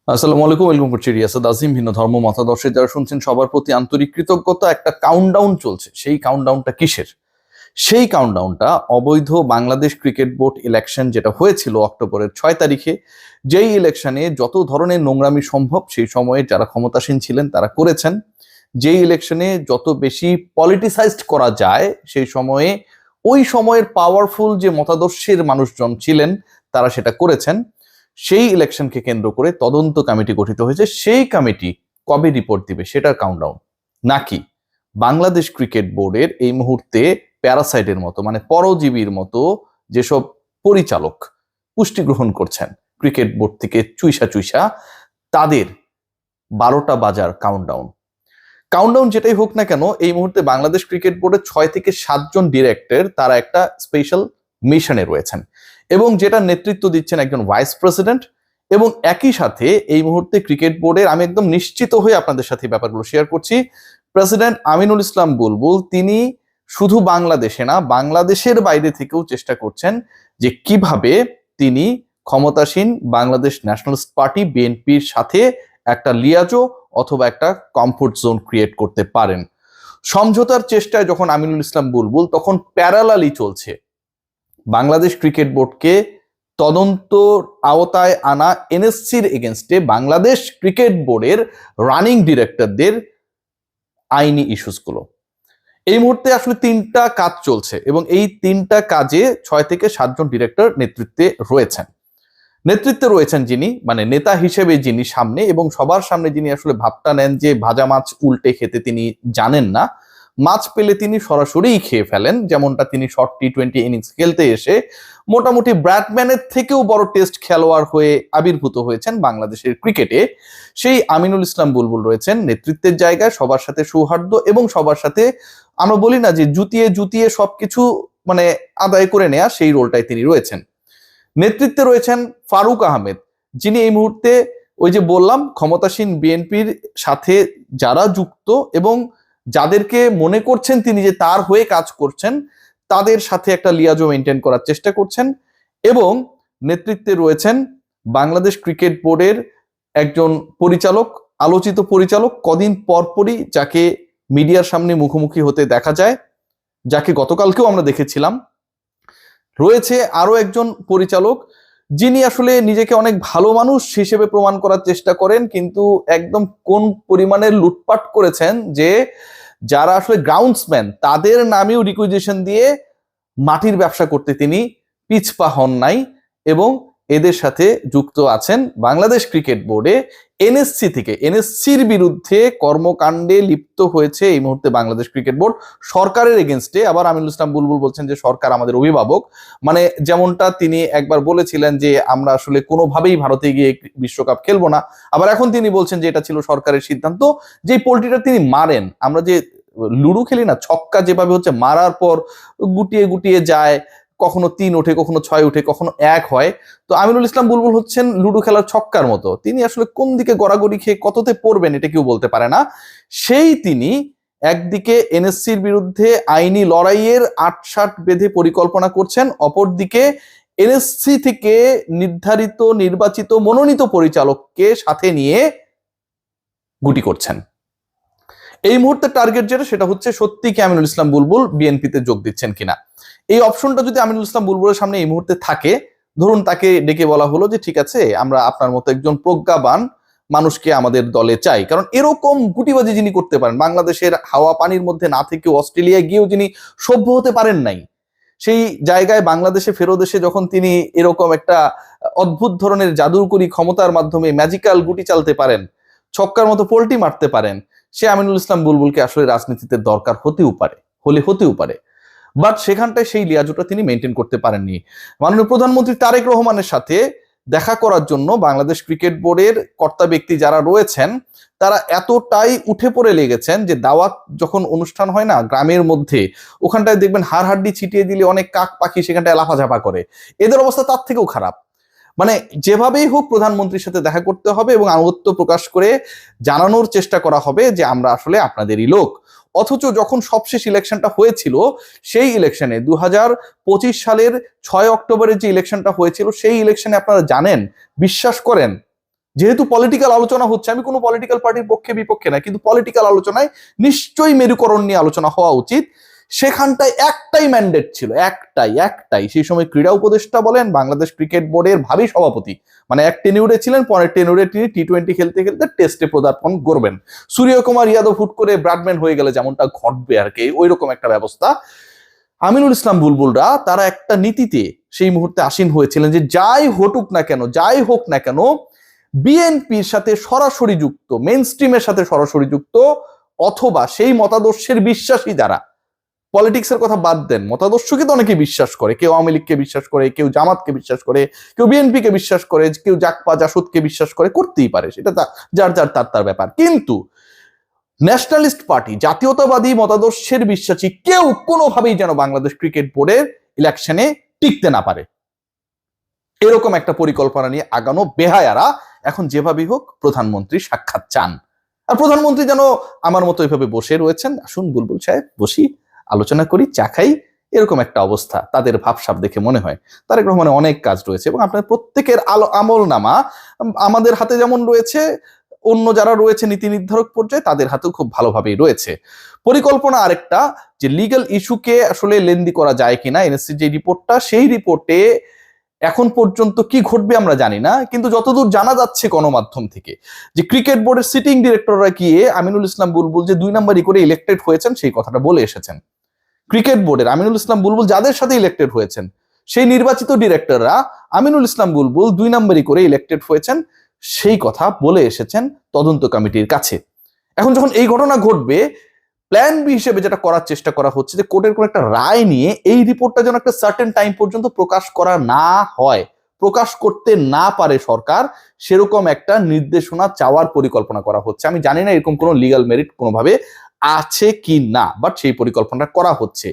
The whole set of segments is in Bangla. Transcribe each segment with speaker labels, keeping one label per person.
Speaker 1: আসসালামু আলাইকুম, ওয়েলকাম করছি রিয়াসাদ আজিম। ভিন্ন ধর্ম মতাদর্শে যারা শুনছেন সবার প্রতি আন্তরিক কৃতজ্ঞতা। একটা কাউন্টডাউন চলছে, সেই কাউন্টডাউনটা কিসের? সেই কাউন্টডাউনটা অবৈধ বাংলাদেশ ক্রিকেট বোর্ড ইলেকশন যেটা হয়েছিল অক্টোবরের 6 তারিখে, যেই ইলেকশনে যত ধরনের নোংরামি সম্ভব সেই সময়ে যারা ক্ষমতাসীন ছিলেন তারা করেছেন। যেই ইলেকশনে যত বেশি পলিটিসাইজড করা যায় সেই সময়ে ওই সময়ের পাওয়ারফুল যে মতাদর্শের মানুষজন ছিলেন তারা সেটা করেছেন। সেই ইলেকশনকে কেন্দ্র করে তদন্ত কমিটি গঠিত হয়েছে। সেই কমিটি কবে রিপোর্ট দিবে সেটার কাউন্টডাউন, নাকি বাংলাদেশ ক্রিকেট বোর্ডের এই মুহূর্তে প্যারাসাইটের মতো মানে পরজীবীর মতো যেসব পরিচালক পুষ্টি গ্রহণ করছেন ক্রিকেট বোর্ড থেকে চুইসা চুইসা, তাদের 12টা বাজার কাউন্টডাউন। কাউন্টডাউন যেটাই হোক না কেন, এই মুহূর্তে বাংলাদেশ ক্রিকেট বোর্ডের 6 থেকে 7 জন ডিরেক্টর তারা একটা স্পেশাল মিশনে রয়েছেন এবং যেটা নেতৃত্ব দিচ্ছেন একজন ভাইস প্রেসিডেন্ট। এবং একই সাথে এই মুহূর্তে ক্রিকেট বোর্ডের, আমি একদম নিশ্চিত হয়ে আপনাদের সাথে ব্যাপারগুলো শেয়ার করছি, প্রেসিডেন্ট আমিনুল ইসলাম বুলবুল তিনি শুধু বাংলাদেশে না, বাংলাদেশের বাইরে থেকেও চেষ্টা করছেন যে কিভাবে তিনি ক্ষমতাসীন বাংলাদেশ ন্যাশনালিস্ট পার্টি বিএনপির সাথে একটা লিয়াজো অথবা একটা কমফোর্ট জোন ক্রিয়েট করতে পারেন। সমঝোতার চেষ্টায় যখন আমিনুল ইসলাম বুলবুল, তখন প্যারালালি চলছে বাংলাদেশ ক্রিকেট বোর্ডকে তদন্ত আওতায় আনা এনএসসির এগেনস্টে বাংলাদেশ ক্রিকেট বোর্ডের রানিং ডিরেক্টরদের আইনি ইস্যুসগুলো। এই মুহূর্তে আসলে 3টা কাজ চলছে এবং এই 3টা কাজে 6 থেকে 7 জন ডিরেক্টর নেতৃত্বে রয়েছেন যিনি মানে নেতা হিসেবে যিনি সামনে, এবং সবার সামনে যিনি আসলে ভাবটা নেন যে ভাজা মাছ উল্টে খেতে তিনি জানেন না, মাছ পেলে তিনি সরাসরিই খেয়ে ফেলেন, যেমনটা তিনি শর্ট টি20 ইনিংস খেলতে এসে মোটামুটি ব্র্যাডম্যানের থেকেও বড় টেস্ট খেলোয়াড় হয়ে আবির্ভূত হয়েছেন বাংলাদেশের ক্রিকেটে। সেই আমিনুল ইসলাম বুলবুল রয়েছেন নেতৃত্বের জায়গায়, সবার সাথে সৌহার্দ্য এবং সবার সাথে আমরা বলি না যে জুতিয়ে জুতিয়ে সবকিছু মানে আদায় করে নেয়া, সেই রোলটায় তিনি রয়েছেন। নেতৃত্বে রয়েছেন ফারুক আহমেদ, যিনি এই মুহূর্তে ওই যে বললাম ক্ষমতাসীন বিএনপির সাথে যারা যুক্ত এবং যাদেরকে মনে করছেন তিনি যে তার হয়ে কাজ করছেন তাদের সাথে একটা লিয়াজো মেনটেন করার চেষ্টা করছেন। এবং নেতৃত্বে রয়েছেন বাংলাদেশ ক্রিকেট বোর্ডের একজন পরিচালক, আলোচিত পরিচালক, কদিন পরপরই যাকে মিডিয়ার সামনে মুখোমুখি হতে দেখা যায়, যাকে গতকালকেও আমরা দেখেছিলাম। রয়েছে আরো একজন পরিচালক যিনি আসলে নিজেকে অনেক ভালো মানুষ হিসেবে প্রমাণ করার চেষ্টা করেন, কিন্তু একদম কোন পরিমাণের লুটপাট করেছেন যে যারা আসলে গ্রাউন্ডসম্যান তাদের নামেও রিকুইজিশন দিয়ে মাটির ব্যবসা করতে তিনি পিছপা হন নাই। এবং এদের সাথে যুক্ত আছেন বাংলাদেশ ক্রিকেট বোর্ডে এনএসসি থেকে, এনএসসির বিরুদ্ধে কর্মকাণ্ডে লিপ্ত হয়েছে এই মুহূর্তে বাংলাদেশ ক্রিকেট বোর্ড সরকারের এগেনস্টে। আবার আমিনুল ইসলাম বুলবুল বলছেন যে সরকার আমাদের অভিভাবক, মানে যেমনটা তিনি একবার বলেছিলেন যে আমরা আসলে কোনোভাবেই ভারতে গিয়ে বিশ্বকাপ খেলবো না, আবার এখন তিনি বলছেন যে এটা ছিল সরকারের সিদ্ধান্ত। যে পোল্ট্রিটা তিনি মারেন, আমরা যে লুডো খেলি না, ছক্কা যেভাবে হচ্ছে মারার পর গুটিয়ে গুটিয়ে যায়, কখনো 3 ওঠে, কখনো 6 ওঠে, কখনো 1 হয়, তো আমিনুল ইসলাম বুলবুল হচ্ছেন লুডো খেলার ছক্কার মতো। তিনি আসলে কোন দিকে গড়াগড়ি খেয়ে কততে পড়বেন এটা কেউ বলতে পারে না। সেই তিনি একদিকে এনএসসির বিরুদ্ধে আইনি লড়াইয়ের ৮-৬০ বেঁধে পরিকল্পনা করছেন, অপরদিকে এনএসসি থেকে নির্ধারিত নির্বাচিত মনোনীত পরিচালককে সাথে নিয়ে গুটি করছেন। এই মুহূর্তে টার্গেট যেটা, সেটা হচ্ছে সত্যি কি আমিনুল ইসলাম বুলবুল বিএনপিতে যোগ দিচ্ছেন কিনা। এই অপশনটা যদি আমিনুল ইসলাম বুলবুলের সামনে এই মুহূর্তে থাকে, ধরুন তাকে ডেকে বলা হলো যে ঠিক আছে, আমরা আপনার মতো একজন প্রজ্ঞাবান মানুষকে আমাদের দলে চাই, কারণ এরকম গুটিবাজি যিনি করতে পারেন, বাংলাদেশের হাওয়া পানির মধ্যে না থেকেও অস্ট্রেলিয়ায় গিয়েও যিনি সভ্য হতে পারেন নাই, সেই জায়গায় বাংলাদেশে ফেরত এসে যখন তিনি এরকম একটা অদ্ভুত ধরনের জাদুকরি ক্ষমতার মাধ্যমে ম্যাজিক্যাল গুটি চালতে পারেন, ছক্কার মতো পোল্টি মারতে পারেন, সে আমিনুল ইসলাম বুলবুলকে আসলে রাজনীতিতে দরকার হতেও পারে। বাট সেখানটায় সেই লিয়াজোটা তিনি মেনটেন করতে পারেননি। মাননীয় প্রধানমন্ত্রী তারেক রহমানের সাথে দেখা করার জন্য বাংলাদেশ ক্রিকেট বোর্ডের কর্তা ব্যক্তি যারা রয়েছেন তারা এতটাই উঠে পড়ে লেগেছেন যে দাওয়াত যখন অনুষ্ঠান হয় না গ্রামের মধ্যে, ওখানটায় দেখবেন হাড়হাড্ডি ছিটিয়ে দিলে অনেক কাক পাখি সেখানটায় লাফাঝাপা করে, এদের অবস্থা তার থেকেও খারাপ। মানে যেভাবেই হোক প্রধানমন্ত্রীর সাথে দেখা করতে হবে এবং আনুগত্য প্রকাশ করে জানানোর চেষ্টা করা হবে যে আমরা আসলে আপনাদেরই লোক। অথচ যখন সবশেষ ইলেকশনটা হয়েছিল, সেই ইলেকশনে 2025 সালের 6 অক্টোবরের যে ইলেকশনটা হয়েছিল, সেই ইলেকশনে আপনারা জানেন, বিশ্বাস করেন, যেহেতু পলিটিক্যাল আলোচনা হচ্ছে, আমি কোনো পলিটিক্যাল পার্টির পক্ষে বিপক্ষে না, কিন্তু পলিটিক্যাল আলোচনায় নিশ্চয়ই মেরুকরণ নিয়ে আলোচনা হওয়া উচিত। সেখানটায় একটাই ম্যান্ডেট ছিল, একটাই। সেই সময় ক্রীড়া উপদেষ্টা বলেন, বাংলাদেশ ক্রিকেট বোর্ডের ভাবি সভাপতি, মানে এক টেনিউরে ছিলেন, পরের টেনিউরে তিনি টি-20 খেলতে খেলতে টেস্টে পদার্পণ করবেন। সূর্যকুমার যাদব হুট করে ব্রাডম্যান হয়ে গেলে যেমনটা ঘটবে আর কি, ওই রকম একটা ব্যবস্থা। আমিনুল ইসলাম বুলবুলরা তারা একটা নীতিতে সেই মুহূর্তে আসীন হয়েছিলেন যে যাই হোক না কেন বিএনপির সাথে সরাসরি যুক্ত, মেইন স্ট্রিমের সাথে সরাসরি যুক্ত, অথবা সেই মতাদর্শের বিশ্বাসী যারা, পলিটিক্সের কথা বাদ দেন, মতাদর্শকে তো অনেকে বিশ্বাস করে, কেউ আওয়ামী লীগকে বিশ্বাস করে, কেউ জামাতকে বিশ্বাস করে, কেউ বিএনপিকে বিশ্বাস করে, কেউ জাকপা জাসদকে বিশ্বাস করে, করতেই পারে, সেটা যার তার ব্যাপার। কিন্তু ন্যাশনালিস্ট পার্টি, জাতীয়তাবাদী মতাদর্শের বিশ্বাসী কেউ কোনোভাবেই যেন বাংলাদেশ ক্রিকেট বোর্ডের ইলেকশনে টিকতে না পারে, এরকম একটা পরিকল্পনা নিয়ে আগানো বেহায়ারা এখন যেভাবেই হোক প্রধানমন্ত্রী সাক্ষাৎ চান। আর প্রধানমন্ত্রী যেন আমার মতো এভাবে বসে রয়েছেন, আসুন বুলবুল সাহেব বসি, আলোচনা করি, চা খাই, এরকম একটা অবস্থা তাদের ভাবসাব দেখে মনে হয়। তারেক রহমানের অনেক কাজ রয়েছে এবং আপনার প্রত্যেকের আমল নামা আমাদের হাতে যেমন রয়েছে, অন্য যারা রয়েছে নীতি নির্ধারক পর্যায়ে তাদের হাতেও খুব ভালোভাবেই রয়েছে। পরিকল্পনা আরেকটা, যে লিগ্যাল ইস্যুকে আসলে লেন্দি করা যায় কিনা, এনএসসি যে রিপোর্টটা, সেই রিপোর্টে এখন পর্যন্ত কি ঘটবে আমরা জানি না, কিন্তু যতদূর জানা যাচ্ছে গণমাধ্যম থেকে, যে ক্রিকেট বোর্ডের সিটিং ডিরেক্টররা গিয়ে আমিনুল ইসলাম বুলবুল যে 2 নম্বরই করে ইলেক্টেড হয়েছেন সেই কথাটা বলে এসেছেন। ক্রিকেট বোর্ডের আমিনুল ইসলাম বুলবুল যাদের সাথে ইলেক্টেড হয়েছেন সেই নির্বাচিত ডিরেক্টররা আমিনুল ইসলাম বুলবুল 2 নম্বরই করে ইলেক্টেড হয়েছেন, সেই কথা বলে এসেছেন তদন্ত কমিটির কাছে। এখন যখন এই ঘটনা ঘটবে, প্ল্যান বি হিসেবে যেটা করার চেষ্টা করা হচ্ছে যে কোর্টের কোন একটা রায় নিয়ে এই রিপোর্টটা যেন একটা সার্টেন টাইম পর্যন্ত প্রকাশ করা না হয়, প্রকাশ করতে না পারে সরকার, সেরকম একটা নির্দেশনা চাওয়ার পরিকল্পনা করা হচ্ছে। আমি জানি না এরকম কোনো লিগ্যাল মেরিট কোনোভাবে আছে কি না, বাট সেই পরিকল্পনাটা করা হচ্ছে।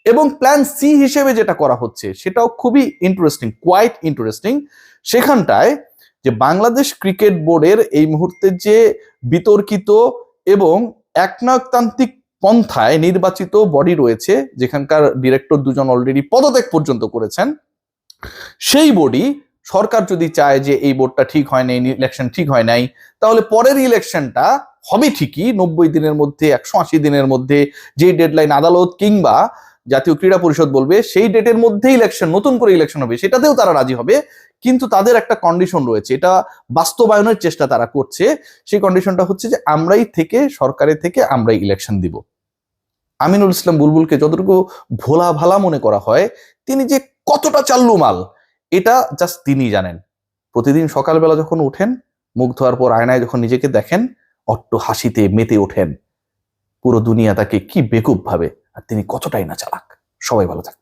Speaker 1: এবং প্ল্যান সি হিসেবে যেটা করা হচ্ছে সেটাও খুবই ইন্টারেস্টিং, কোয়াইট ইন্টারেস্টিং। সেখানটায় যে বাংলাদেশ ক্রিকেট বোর্ডের এই মুহূর্তে যে বিতর্কিত এবং একনায়কতান্ত্রিক পন্থায় নির্বাচিত বডি রয়েছে, যেখানকার ডিরেক্টর 2 জন অলরেডি পদত্যাগ পর্যন্ত করেছেন, সেই বডি সরকার যদি চায় যে এই বোর্ডটা ঠিক হয় নাই, ইলেকশন ঠিক হয় নাই, তাহলে পরের ইলেকশনটা হবে ঠিকই 90 দিনের মধ্যে, 180 দিনের মধ্যে, যে ডেডলাইন আদালত কিংবা জাতীয় ক্রীড়া পরিষদ বলবে সেই ডেটের মধ্যে ইলেকশন, নতুন করে ইলেকশন হবে, সেটাতেও তারা রাজি হবে। কিন্তু তাদের একটা কন্ডিশন রয়েছে, এটা বাস্তবায়নের চেষ্টা তারা করছে। সেই কন্ডিশনটা হচ্ছে যে সরকারের থেকে আমরাই ইলেকশন দিব। আমিনুল ইসলাম বুলবুলকে যতটুকু ভোলা ভালা মনে করা হয়, তিনি যে কতটা চাল্লু মাল এটা জাস্ট তিনি জানেন। প্রতিদিন সকালবেলা যখন উঠেন, মুখ ধোয়ার পর আয়নায় যখন নিজেকে দেখেন, অট্ট হাসিতে মেতে ওঠেন, পুরো দুনিয়া তাকে কি বেকুব ভাবে, আর তিনি কতটাই না চালাক। সবাই ভালো থাকবেন।